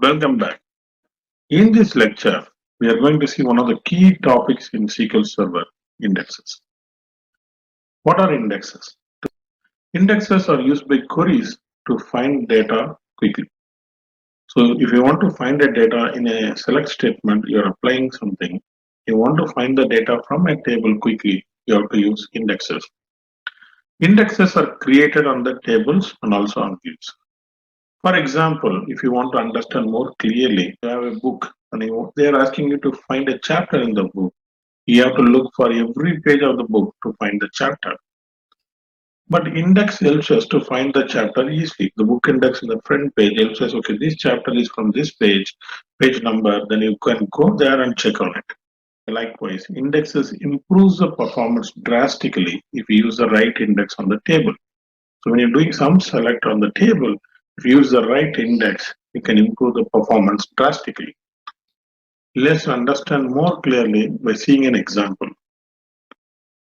Welcome back. In this lecture, we are going to see one of the key topics in SQL Server, indexes. What are indexes? Indexes are used by queries to find data quickly. So if you want to find a data in a select statement, you are applying something. You want to find the data from a table quickly, you have to use indexes. Indexes are created on the tables and also on views. For example, if you want to understand more clearly, you have a book and they are asking you to find a chapter in the book. You have to look for every page of the book to find the chapter. But index helps us to find the chapter easily. The book index in the front page helps us, okay, this chapter is from this page number, then you can go there and check on it. Likewise, indexes improves the performance drastically if you use the right index on the table. So when you're doing some select on the table, if you use the right index, you can improve the performance drastically. Let's understand more clearly by seeing an example.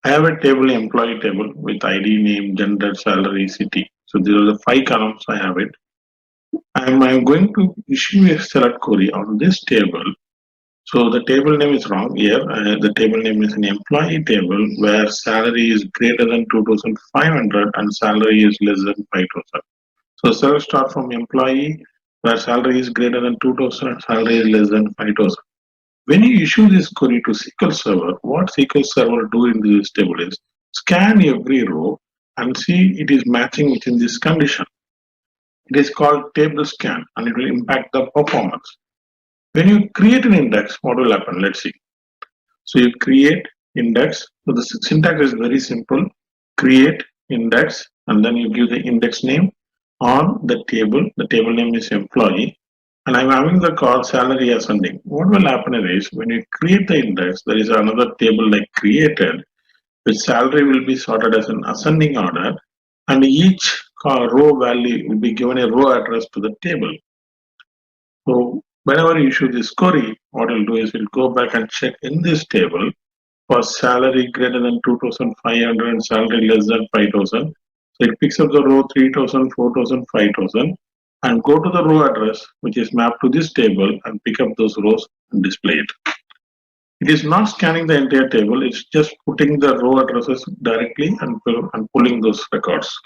I have a table, employee table with ID, name, gender, salary, city. So these are the 5 columns I have it. I'm going to issue a select query on this table. So the table name is wrong here. The table name is an employee table where salary is greater than 2,500 and salary is less than 5,000. So select start from employee where salary is greater than 2,000, salary is less than 5,000. When you issue this query to SQL Server, what SQL Server will do in this table is scan every row and see it is matching within this condition. It is called table scan and it will impact the performance. When you create an index, what will happen? Let's see. So you create index. So the syntax is very simple. Create index and then you give the index name on the table. The table name is employee and I'm having the call salary ascending. What will happen is when you create the index, there is another table like created, which salary will be sorted as an ascending order, and each row value will be given a row address to the table. So whenever you issue this query, what we'll do is we'll go back and check in this table for salary greater than 2,500 and salary less than 5,000. So it picks up the row 3,000, 4,000, 5,000 and go to the row address which is mapped to this table and pick up those rows and display it. It is not scanning the entire table, it's just putting the row addresses directly and pulling those records.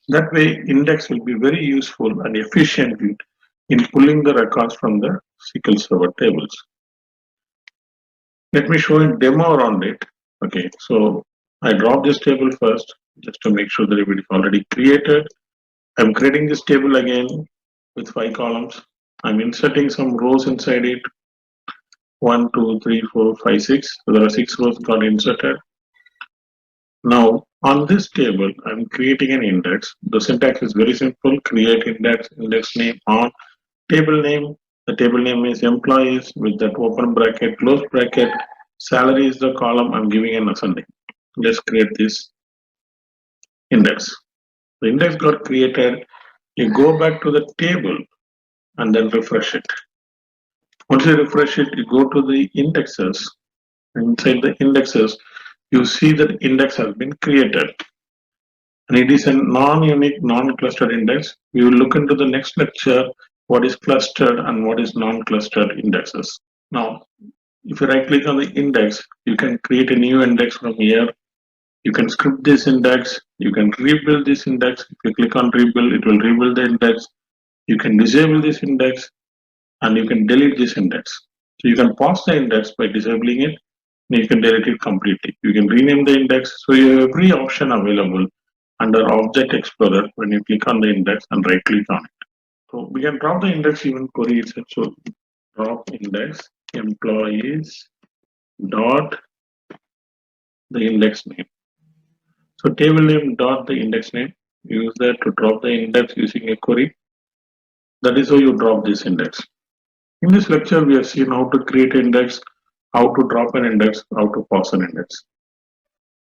That way, index will be very useful and efficient in pulling the records from the SQL Server tables. Let me show a demo around it. Okay, so I drop this table first just to make sure that it is already created. I'm creating this table again with 5 columns. I'm inserting some rows inside it. 1, 2, 3, 4, 5, 6. So there are 6 rows got inserted. Now on this table, I'm creating an index. The syntax is very simple. Create index, index name on table name. The table name is employees with that open bracket, close bracket. Salary is the column. I'm giving an ascending. Let's create this index. The index got created. You go back to the table and then refresh it. Once you refresh it, you go to the indexes. Inside the indexes, you see that index has been created. And it is a non-unique, non-clustered index. We will look into the next lecture what is clustered and what is non-clustered indexes. Now, if you right click on the index, you can create a new index from here. You can script this index. You can rebuild this index. If you click on rebuild, it will rebuild the index. You can disable this index and you can delete this index. So you can pause the index by disabling it and you can delete it completely. You can rename the index. So you have every option available under Object Explorer when you click on the index and right click on it. So we can drop the index even query itself. So drop index employees dot the index name. So table name dot the index name. Use that to drop the index using a query. That is how you drop this index. In this lecture, we have seen how to create an index, how to drop an index, how to pause an index.